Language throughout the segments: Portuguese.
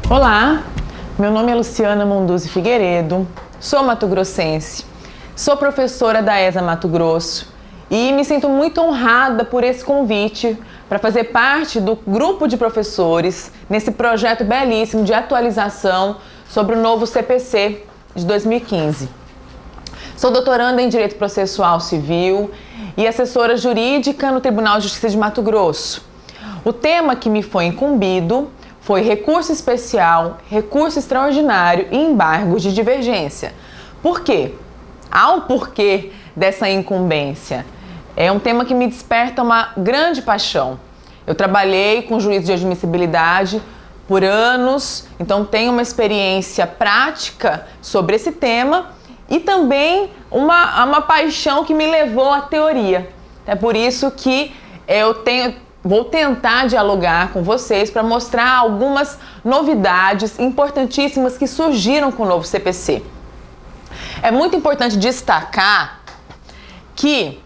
Olá, meu nome é Luciana Monduzzi Figueiredo, sou mato-grossense, sou professora da ESA Mato Grosso e me sinto muito honrada por esse convite para fazer parte do grupo de professores nesse projeto belíssimo de atualização sobre o novo CPC de 2015. Sou doutoranda em Direito Processual Civil e assessora jurídica no Tribunal de Justiça de Mato Grosso. O tema que me foi incumbido foi recurso especial, recurso extraordinário e embargos de divergência. Por quê? Há um porquê dessa incumbência. É um tema que me desperta uma grande paixão. Eu trabalhei com juízo de admissibilidade por anos, então tenho uma experiência prática sobre esse tema e também uma paixão que me levou à teoria. É por isso que vou tentar dialogar com vocês para mostrar algumas novidades importantíssimas que surgiram com o novo CPC. É muito importante destacar que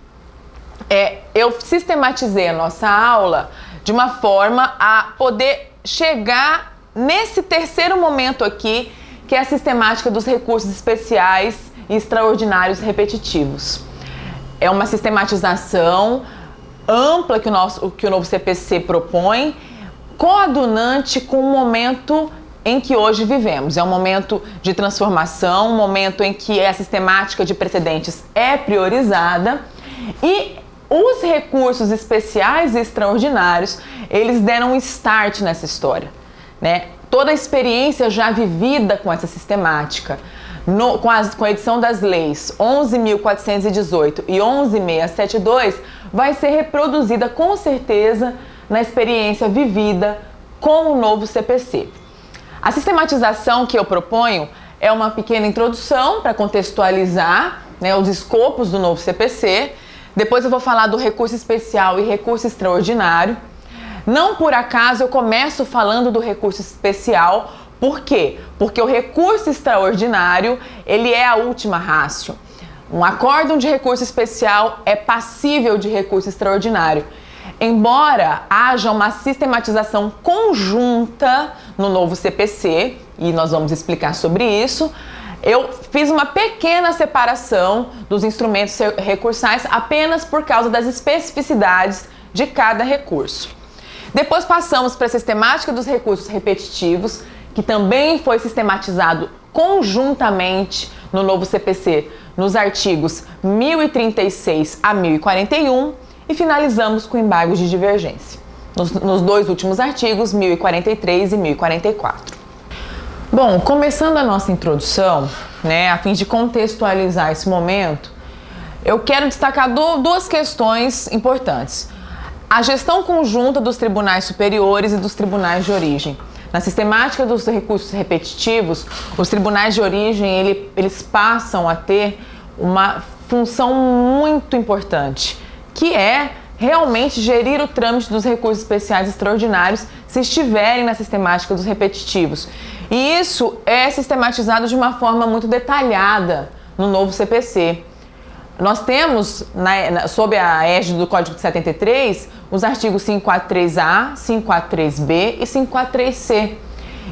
eu sistematizei a nossa aula de uma forma a poder chegar nesse terceiro momento aqui, que é a sistemática dos recursos especiais e extraordinários repetitivos. É uma sistematização ampla que o novo CPC propõe, coadunante com o momento em que hoje vivemos. É um momento de transformação, um momento em que a sistemática de precedentes é priorizada e os recursos especiais e extraordinários, eles deram um start nessa história, né? Toda a experiência já vivida com essa sistemática, com a edição das leis 11.418 e 11.672, vai ser reproduzida com certeza na experiência vivida com o novo CPC. A sistematização que eu proponho é uma pequena introdução para contextualizar, né, os escopos do novo CPC. Depois eu vou falar do recurso especial e recurso extraordinário. Não por acaso eu começo falando do recurso especial. Por quê? Porque o recurso extraordinário, ele é a última ratio. Um acórdão de recurso especial é passível de recurso extraordinário. Embora haja uma sistematização conjunta no novo CPC, e nós vamos explicar sobre isso, eu fiz uma pequena separação dos instrumentos recursais apenas por causa das especificidades de cada recurso. Depois passamos para a sistemática dos recursos repetitivos, que também foi sistematizado conjuntamente no novo CPC, nos artigos 1036 a 1041, e finalizamos com embargos de divergência, nos dois últimos artigos, 1043 e 1044. Bom, começando a nossa introdução, né, a fim de contextualizar esse momento, eu quero destacar duas questões importantes. A gestão conjunta dos tribunais superiores e dos tribunais de origem. Na sistemática dos recursos repetitivos, os tribunais de origem, eles passam a ter uma função muito importante, que é realmente gerir o trâmite dos recursos especiais extraordinários se estiverem na sistemática dos repetitivos. E isso é sistematizado de uma forma muito detalhada no novo CPC. Nós temos, sob a égide do Código de 73, os artigos 543A, 543B e 543C.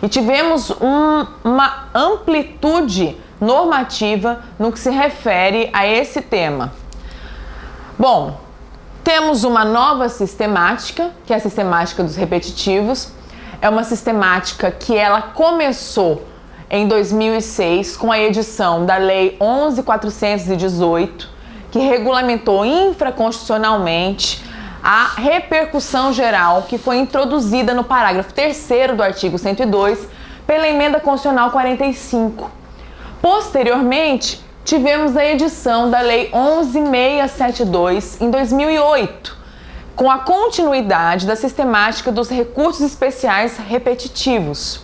E tivemos uma amplitude normativa no que se refere a esse tema. Bom, temos uma nova sistemática, que é a sistemática dos repetitivos. É uma sistemática que ela começou em 2006 com a edição da Lei 11.418, que regulamentou infraconstitucionalmente a repercussão geral que foi introduzida no parágrafo 3º do artigo 102 pela Emenda Constitucional 45. Posteriormente, tivemos a edição da Lei 11.672 em 2008, com a continuidade da sistemática dos recursos especiais repetitivos.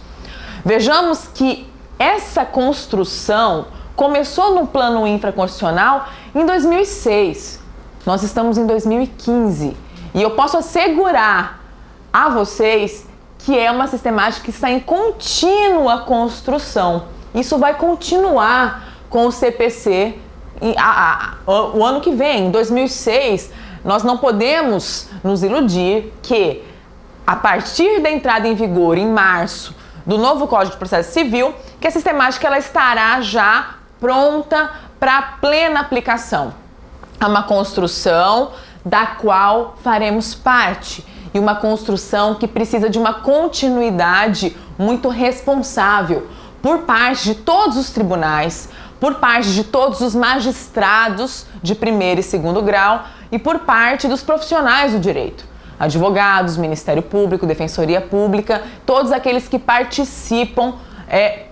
Vejamos que essa construção começou no plano infraconstitucional em 2006. Nós estamos em 2015 e eu posso assegurar a vocês que é uma sistemática que está em contínua construção. Isso vai continuar com o CPC o ano que vem, em 2006. Nós não podemos nos iludir que, a partir da entrada em vigor em março do novo Código de Processo Civil, que a sistemática ela estará já pronta para plena aplicação. É uma construção da qual faremos parte e uma construção que precisa de uma continuidade muito responsável por parte de todos os tribunais, por parte de todos os magistrados de primeiro e segundo grau e por parte dos profissionais do direito, advogados, Ministério Público, Defensoria Pública, todos aqueles que participam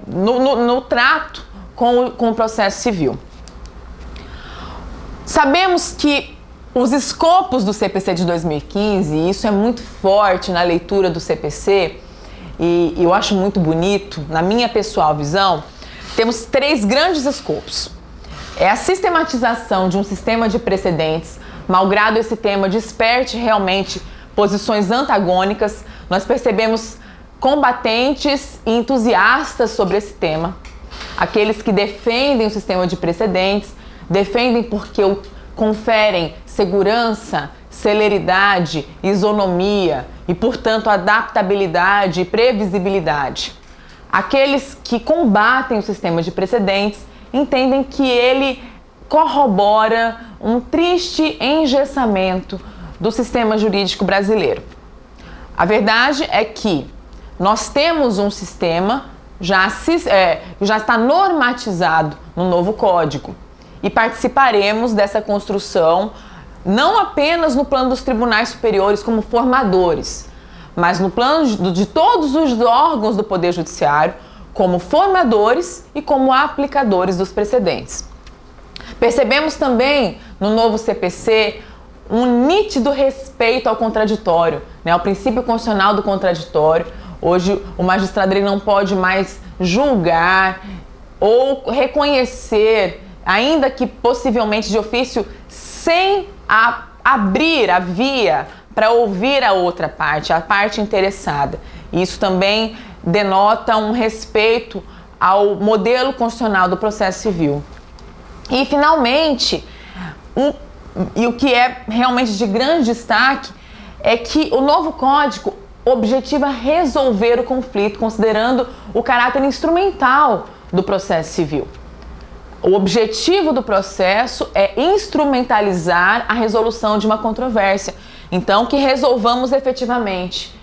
no trato com o processo civil. Sabemos que os escopos do CPC de 2015, e isso é muito forte na leitura do CPC, e eu acho muito bonito, na minha pessoal visão, temos 3 grandes escopos. É a sistematização de um sistema de precedentes, malgrado esse tema desperte realmente posições antagônicas, nós percebemos combatentes e entusiastas sobre esse tema. Aqueles que defendem o sistema de precedentes, defendem porque conferem segurança, celeridade, isonomia e, portanto, adaptabilidade e previsibilidade. Aqueles que combatem o sistema de precedentes entendem que ele corrobora um triste engessamento do sistema jurídico brasileiro. A verdade é que nós temos um sistema já está normatizado no novo código e participaremos dessa construção não apenas no plano dos tribunais superiores como formadores, mas no plano de todos os órgãos do Poder Judiciário como formadores e como aplicadores dos precedentes. Percebemos também no novo CPC um nítido respeito ao contraditório, ao princípio constitucional do contraditório. Hoje o magistrado ele não pode mais julgar ou reconhecer, ainda que possivelmente de ofício, sem abrir a via para ouvir a outra parte, a parte interessada. Isso também denota um respeito ao modelo constitucional do processo civil. E, finalmente, o que é realmente de grande destaque é que o novo código objetiva resolver o conflito, considerando o caráter instrumental do processo civil. O objetivo do processo é instrumentalizar a resolução de uma controvérsia. Então, que resolvamos efetivamente.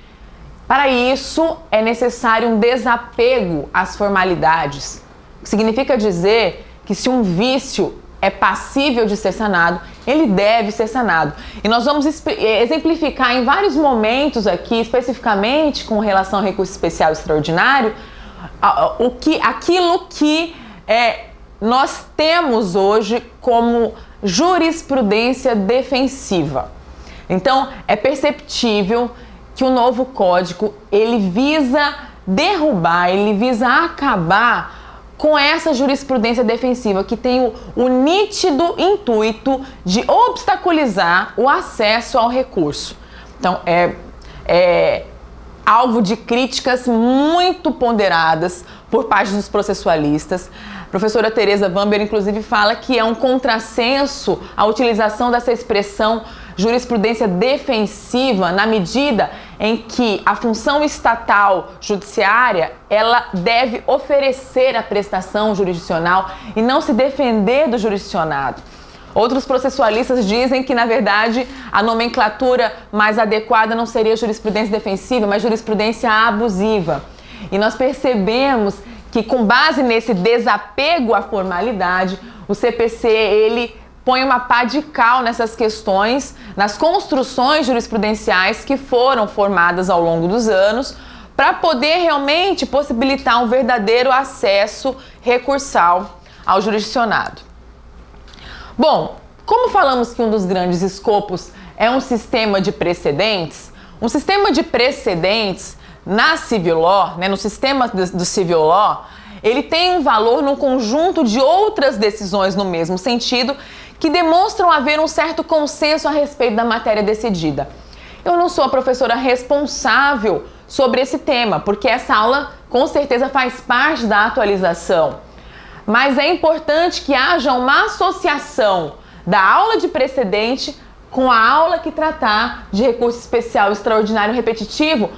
Para isso, é necessário um desapego às formalidades. Significa dizer que se um vício é passível de ser sanado, ele deve ser sanado. E nós vamos exemplificar em vários momentos aqui, especificamente com relação ao recurso especial extraordinário, aquilo que nós temos hoje como jurisprudência defensiva. Então, é perceptível que o novo código, ele visa derrubar, ele visa acabar com essa jurisprudência defensiva que tem o nítido intuito de obstaculizar o acesso ao recurso. Então, é alvo de críticas muito ponderadas por parte dos processualistas. A professora Teresa Vamber, inclusive, fala que é um contrassenso a utilização dessa expressão jurisprudência defensiva na medida em que a função estatal judiciária ela deve oferecer a prestação jurisdicional e não se defender do jurisdicionado. Outros processualistas dizem que, na verdade, a nomenclatura mais adequada não seria jurisprudência defensiva, mas jurisprudência abusiva. E nós percebemos que, com base nesse desapego à formalidade, o CPC ele põe uma pá de cal nessas questões, nas construções jurisprudenciais que foram formadas ao longo dos anos, para poder realmente possibilitar um verdadeiro acesso recursal ao jurisdicionado. Bom, como falamos que um dos grandes escopos é um sistema de precedentes, um sistema de precedentes na civil law, no sistema do civil law, ele tem um valor num conjunto de outras decisões no mesmo sentido que demonstram haver um certo consenso a respeito da matéria decidida. Eu não sou a professora responsável sobre esse tema, porque essa aula com certeza faz parte da atualização. Mas é importante que haja uma associação da aula de precedente com a aula que tratar de recurso especial extraordinário repetitivo,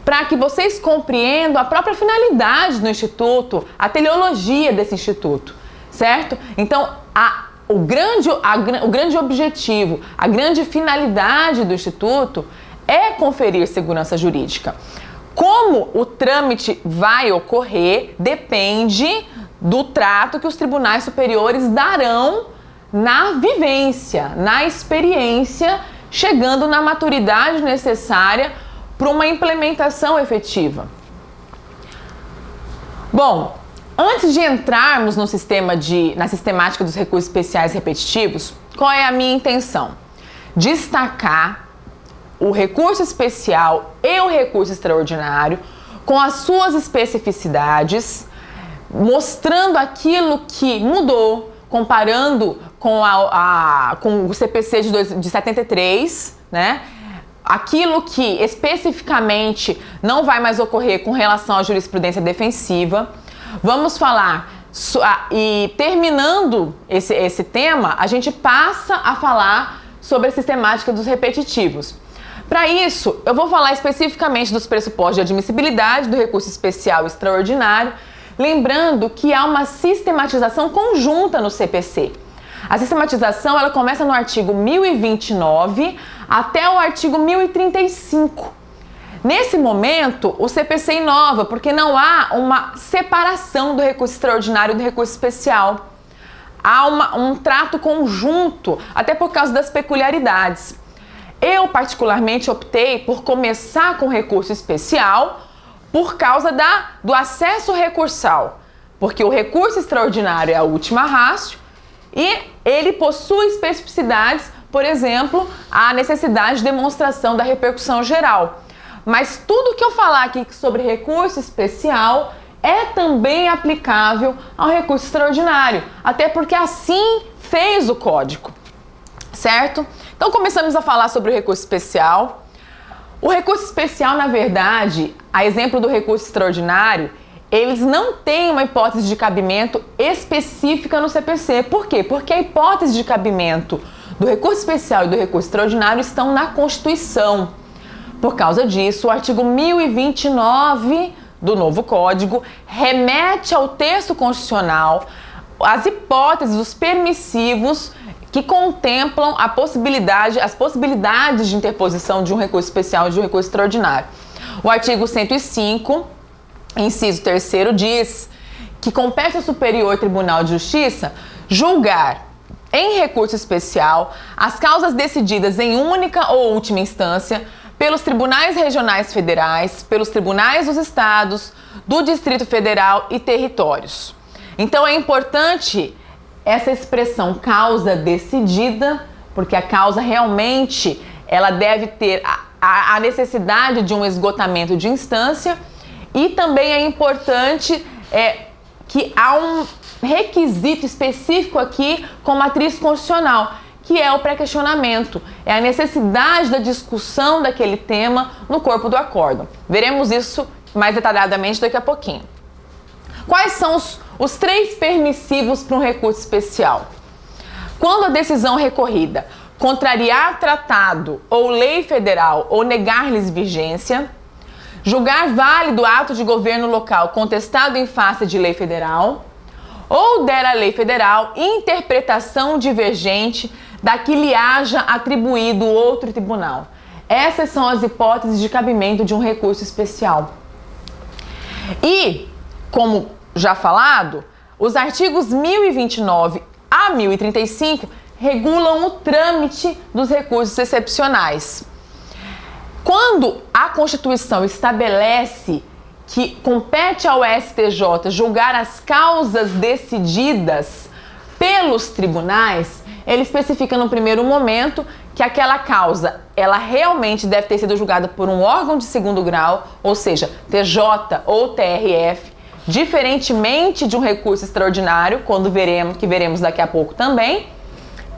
para que vocês compreendam a própria finalidade do Instituto, a teleologia desse Instituto, certo? Então, o grande objetivo, a grande finalidade do Instituto é conferir segurança jurídica. Como o trâmite vai ocorrer depende do trato que os tribunais superiores darão na vivência, na experiência, chegando na maturidade necessária para uma implementação efetiva. Bom, antes de entrarmos na sistemática dos recursos especiais repetitivos, qual é a minha intenção? Destacar o recurso especial e o recurso extraordinário com as suas especificidades, mostrando aquilo que mudou, comparando com o CPC de 73, né? Aquilo que especificamente não vai mais ocorrer com relação à jurisprudência defensiva. Vamos falar, e terminando esse tema, a gente passa a falar sobre a sistemática dos repetitivos. Para isso, eu vou falar especificamente dos pressupostos de admissibilidade do recurso especial extraordinário, lembrando que há uma sistematização conjunta no CPC. A sistematização ela começa no artigo 1029 até o artigo 1035. Nesse momento, o CPC inova, porque não há uma separação do recurso extraordinário e do recurso especial. Há um trato conjunto, até por causa das peculiaridades. Eu, particularmente, optei por começar com recurso especial por causa do acesso recursal, porque o recurso extraordinário é a última ratio e ele possui especificidades, por exemplo, a necessidade de demonstração da repercussão geral. Mas tudo que eu falar aqui sobre recurso especial é também aplicável ao recurso extraordinário, até porque assim fez o código, certo? Então começamos a falar sobre o recurso especial. O recurso especial, na verdade, a exemplo do recurso extraordinário, eles não têm uma hipótese de cabimento específica no CPC. Por quê? Porque a hipótese de cabimento do recurso especial e do recurso extraordinário estão na Constituição. Por causa disso, o artigo 1029 do novo Código remete ao texto constitucional as hipóteses, os permissivos que contemplam as possibilidades de interposição de um recurso especial e de um recurso extraordinário. O artigo 105, inciso 3º, diz que compete ao Superior Tribunal de Justiça julgar em recurso especial as causas decididas em única ou última instância pelos tribunais regionais federais, pelos tribunais dos estados, do Distrito Federal e territórios. Então é importante essa expressão causa decidida, porque a causa realmente ela deve ter a necessidade de um esgotamento de instância, e também é importante que há um requisito específico aqui com matriz constitucional, que é o pré-questionamento, é a necessidade da discussão daquele tema no corpo do acórdão. Veremos isso mais detalhadamente daqui a pouquinho. Quais são os 3 permissivos para um recurso especial? Quando a decisão recorrida contrariar tratado ou lei federal ou negar-lhes vigência, julgar válido ato de governo local contestado em face de lei federal, ou der à lei federal interpretação divergente da que lhe haja atribuído outro tribunal. Essas são as hipóteses de cabimento de um recurso especial. E, como já falado, os artigos 1029 a 1035 regulam o trâmite dos recursos excepcionais. Quando a Constituição estabelece que compete ao STJ julgar as causas decididas pelos tribunais, ele especifica no primeiro momento que aquela causa, ela realmente deve ter sido julgada por um órgão de segundo grau, ou seja, TJ ou TRF, diferentemente de um recurso extraordinário, que veremos daqui a pouco também,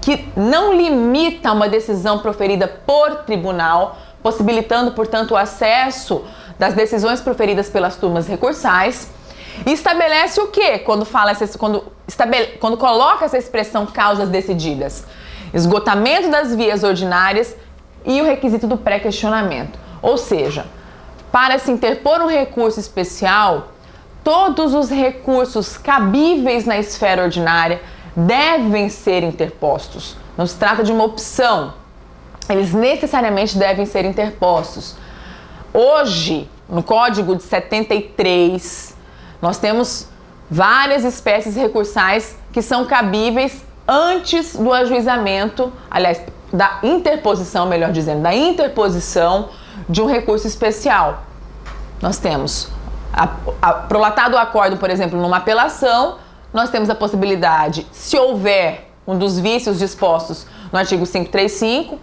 que não limita uma decisão proferida por tribunal, possibilitando, portanto, o acesso das decisões proferidas pelas turmas recursais. E estabelece o quê? Quando coloca essa expressão causas decididas? Esgotamento das vias ordinárias e o requisito do pré-questionamento. Ou seja, para se interpor um recurso especial, todos os recursos cabíveis na esfera ordinária devem ser interpostos. Não se trata de uma opção, eles necessariamente devem ser interpostos. Hoje, no Código de 73, nós temos várias espécies recursais que são cabíveis antes do ajuizamento, aliás, da interposição, melhor dizendo, da interposição de um recurso especial. Nós temos prolatado o acórdão, por exemplo, numa apelação, nós temos a possibilidade, se houver um dos vícios dispostos no artigo 535,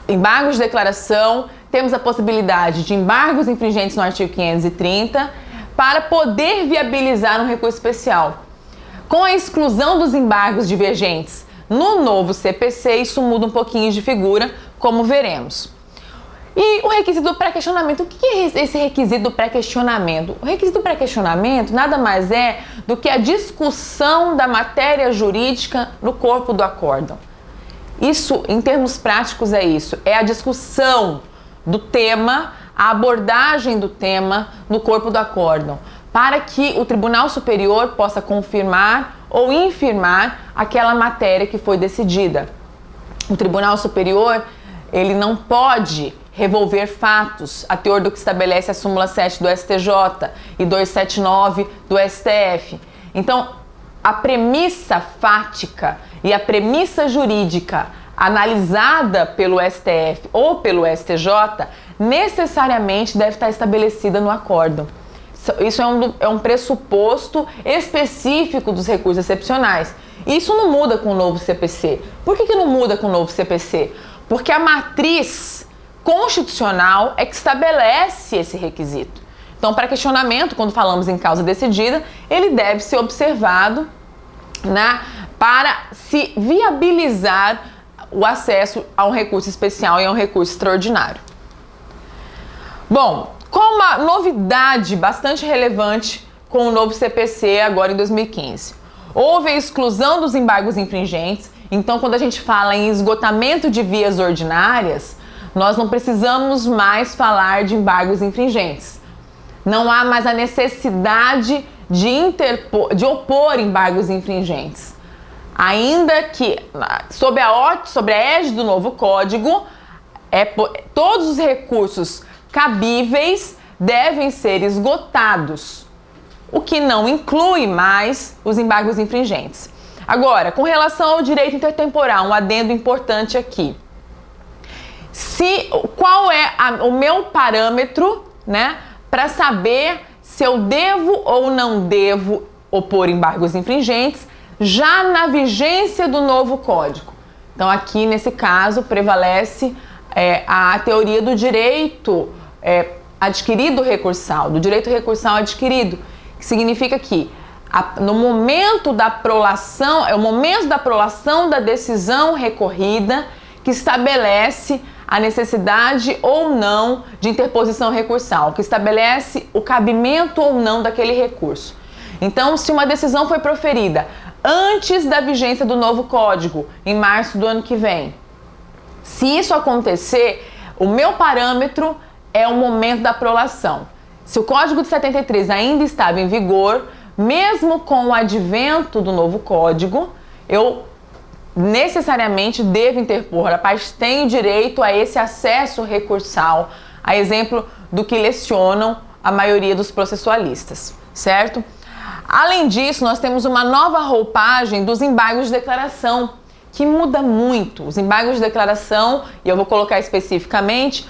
embargos de declaração, temos a possibilidade de embargos infringentes no artigo 530 para poder viabilizar um recurso especial. Com a exclusão dos embargos divergentes no novo CPC, isso muda um pouquinho de figura, como veremos. E o requisito do pré-questionamento, o que é esse requisito do pré-questionamento? O requisito do pré-questionamento nada mais é do que a discussão da matéria jurídica no corpo do acórdão. Isso, em termos práticos, é isso. É a discussão do tema, a abordagem do tema no corpo do acórdão, para que o Tribunal Superior possa confirmar ou infirmar aquela matéria que foi decidida. O Tribunal Superior, ele não pode revolver fatos a teor do que estabelece a súmula 7 do STJ e 279 do STF. Então, a premissa fática e a premissa jurídica analisada pelo STF ou pelo STJ necessariamente deve estar estabelecida no acórdão. Isso é um pressuposto específico dos recursos excepcionais. Isso não muda com o novo CPC. Por que não muda com o novo CPC? Porque a matriz constitucional é que estabelece esse requisito. Então, para questionamento, quando falamos em causa decidida, ele deve ser observado, né, para se viabilizar o acesso a um recurso especial e a um recurso extraordinário. Bom, com uma novidade bastante relevante com o novo CPC agora em 2015. Houve a exclusão dos embargos infringentes, então quando a gente fala em esgotamento de vias ordinárias, nós não precisamos mais falar de embargos infringentes. Não há mais a necessidade de opor embargos infringentes. Ainda que, sob a égide do novo Código, todos os recursos cabíveis devem ser esgotados, o que não inclui mais os embargos infringentes. Agora, com relação ao direito intertemporal, um adendo importante aqui. Qual é o meu parâmetro, né, para saber se eu devo ou não devo opor embargos infringentes já na vigência do novo Código? Então, aqui nesse caso, prevalece a teoria do direito adquirido recursal, do direito recursal adquirido, que significa que no momento da prolação, é o momento da prolação da decisão recorrida que estabelece a necessidade ou não de interposição recursal, que estabelece o cabimento ou não daquele recurso. Então, se uma decisão foi proferida antes da vigência do novo Código, em março do ano que vem, se isso acontecer, o meu parâmetro é o momento da prolação. Se o Código de 73 ainda estava em vigor, mesmo com o advento do novo Código, eu necessariamente devo interpor. A parte tem o direito a esse acesso recursal, a exemplo do que lecionam a maioria dos processualistas, certo? Além disso, nós temos uma nova roupagem dos embargos de declaração, que muda muito. Os embargos de declaração, e eu vou colocar especificamente,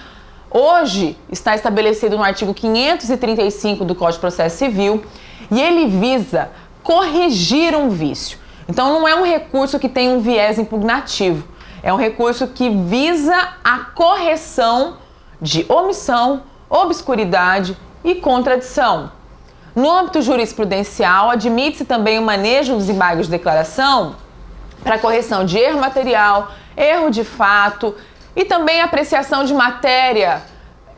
hoje está estabelecido no artigo 535 do Código de Processo Civil, e ele visa corrigir um vício. Então não é um recurso que tem um viés impugnativo, é um recurso que visa a correção de omissão, obscuridade e contradição. No âmbito jurisprudencial, admite-se também o manejo dos embargos de declaração para correção de erro material, erro de fato e também apreciação de matéria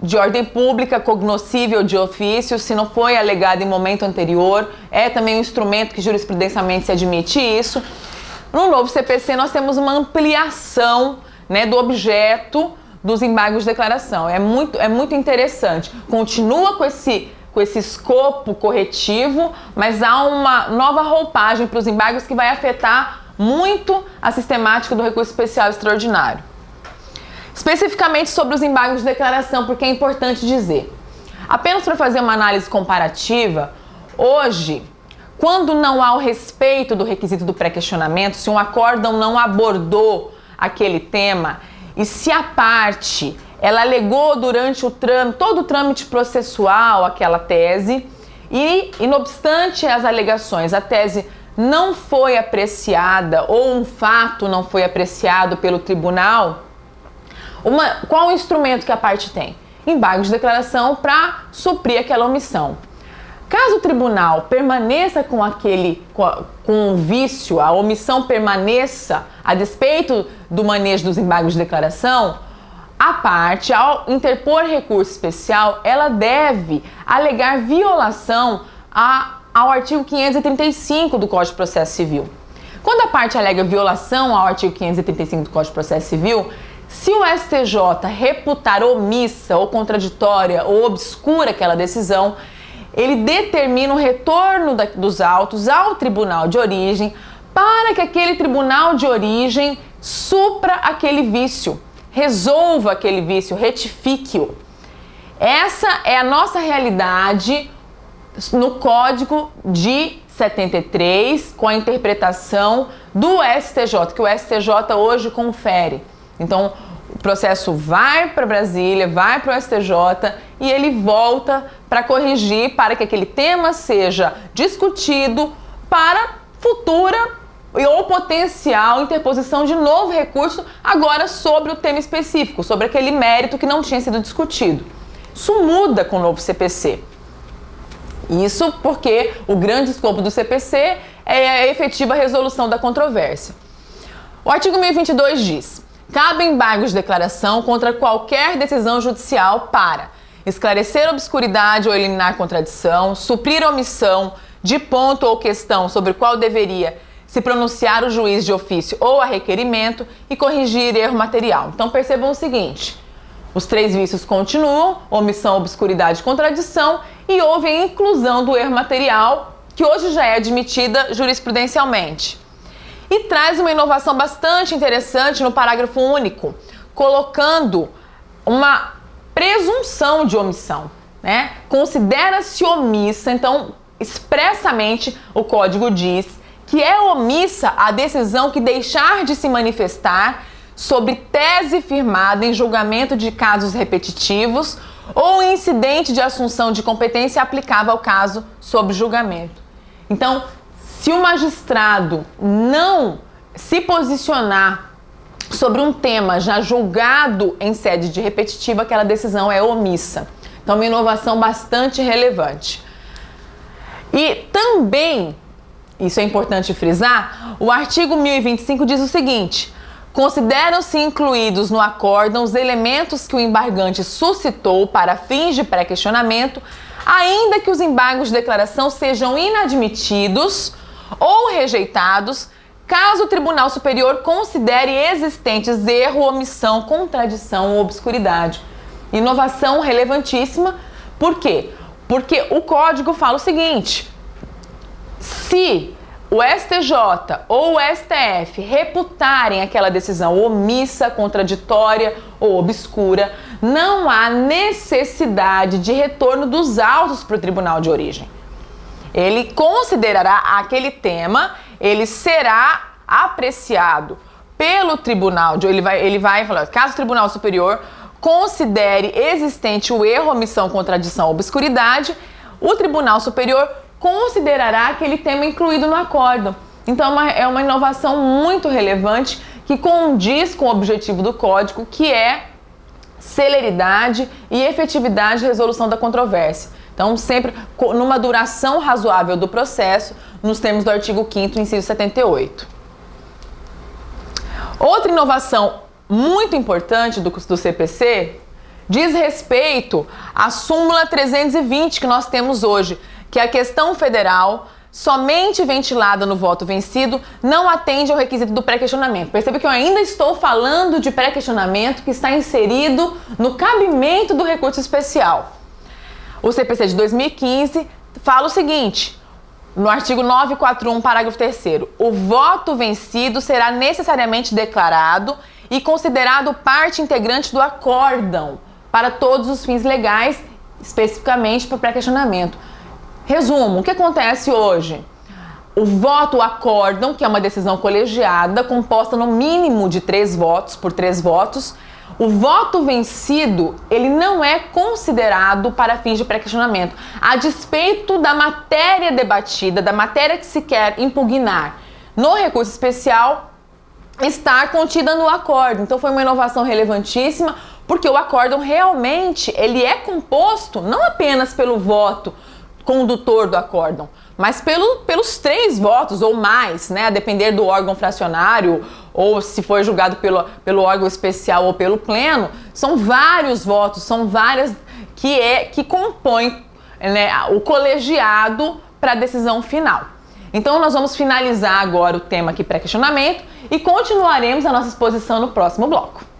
de ordem pública cognoscível de ofício, se não foi alegado em momento anterior, é também um instrumento que jurisprudencialmente se admite isso. No novo CPC nós temos uma ampliação, né, do objeto dos embargos de declaração. É muito interessante. Continua com esse escopo corretivo, mas há uma nova roupagem para os embargos que vai afetar muito a sistemática do recurso especial extraordinário. Especificamente sobre os embargos de declaração, porque é importante dizer. Apenas para fazer uma análise comparativa, hoje, quando não há o respeito do requisito do pré-questionamento, se um acórdão não abordou aquele tema e se a parte ela alegou durante todo o trâmite processual aquela tese e, não obstante as alegações, a tese não foi apreciada ou um fato não foi apreciado pelo tribunal, qual o instrumento que a parte tem? Embargo de declaração para suprir aquela omissão. Caso o tribunal permaneça com o vício, a omissão permaneça a despeito do manejo dos embargos de declaração, a parte, ao interpor recurso especial, ela deve alegar violação ao artigo 535 do Código de Processo Civil. Quando a parte alega violação ao artigo 535 do Código de Processo Civil, se o STJ reputar omissa ou contraditória ou obscura aquela decisão, ele determina o retorno dos autos ao tribunal de origem para que aquele tribunal de origem supra aquele vício, resolva aquele vício, retifique-o. Essa é a nossa realidade no Código de 73, com a interpretação do STJ, que o STJ hoje confere. Então, o processo vai para Brasília, vai para o STJ e ele volta para corrigir, para que aquele tema seja discutido para futura ou potencial interposição de novo recurso, agora sobre o tema específico, sobre aquele mérito que não tinha sido discutido. Isso muda com o novo CPC. Isso porque o grande escopo do CPC é a efetiva resolução da controvérsia. O artigo 1022 diz: cabe embargos de declaração contra qualquer decisão judicial para esclarecer obscuridade ou eliminar contradição, suprir omissão de ponto ou questão sobre o qual deveria se pronunciar o juiz de ofício ou a requerimento e corrigir erro material. Então percebam o seguinte: os três vícios continuam, omissão, obscuridade e contradição, e houve a inclusão do erro material, que hoje já é admitida jurisprudencialmente. E traz uma inovação bastante interessante no parágrafo único, colocando uma presunção de omissão, né? Considera-se omissa, então expressamente o Código diz que é omissa a decisão que deixar de se manifestar sobre tese firmada em julgamento de casos repetitivos ou incidente de assunção de competência aplicável ao caso sob julgamento. Então, se o magistrado não se posicionar sobre um tema já julgado em sede de repetitiva, aquela decisão é omissa. Então, uma inovação bastante relevante. E também, isso é importante frisar, o artigo 1025 diz o seguinte: consideram-se incluídos no acórdão os elementos que o embargante suscitou para fins de pré-questionamento, ainda que os embargos de declaração sejam inadmitidos ou rejeitados, caso o Tribunal Superior considere existentes erro, omissão, contradição ou obscuridade. Inovação relevantíssima. Por quê? Porque o Código fala o seguinte: se o STJ ou o STF reputarem aquela decisão omissa, contraditória ou obscura, não há necessidade de retorno dos autos para o tribunal de origem. Ele considerará aquele tema, ele será apreciado pelo tribunal, ele vai falar, caso o Tribunal Superior considere existente o erro, omissão, contradição ou obscuridade, o Tribunal Superior considerará aquele tema incluído no acórdão. Então é uma inovação muito relevante que condiz com o objetivo do Código, que é celeridade e efetividade de resolução da controvérsia. Então, sempre numa duração razoável do processo, nos termos do artigo 5º, inciso 78. Outra inovação muito importante do CPC diz respeito à súmula 320 que nós temos hoje, que é a questão federal somente ventilada no voto vencido, não atende ao requisito do pré-questionamento. Perceba que eu ainda estou falando de pré-questionamento que está inserido no cabimento do recurso especial. O CPC de 2015 fala o seguinte, no artigo 941, parágrafo 3º, o voto vencido será necessariamente declarado e considerado parte integrante do acórdão para todos os fins legais, especificamente para o pré-questionamento. Resumo, o que acontece hoje? O voto acórdão, que é uma decisão colegiada, composta no mínimo de 3 votos, por 3 votos, o voto vencido, ele não é considerado para fins de pré-questionamento, a despeito da matéria debatida, da matéria que se quer impugnar no recurso especial, estar contida no acórdão. Então foi uma inovação relevantíssima, porque o acórdão realmente, ele é composto não apenas pelo voto condutor do acórdão, mas pelos 3 votos ou mais, né, a depender do órgão fracionário ou se for julgado pelo órgão especial ou pelo pleno, são vários votos, são várias que compõem, né, o colegiado para a decisão final. Então nós vamos finalizar agora o tema aqui pré-questionamento e continuaremos a nossa exposição no próximo bloco.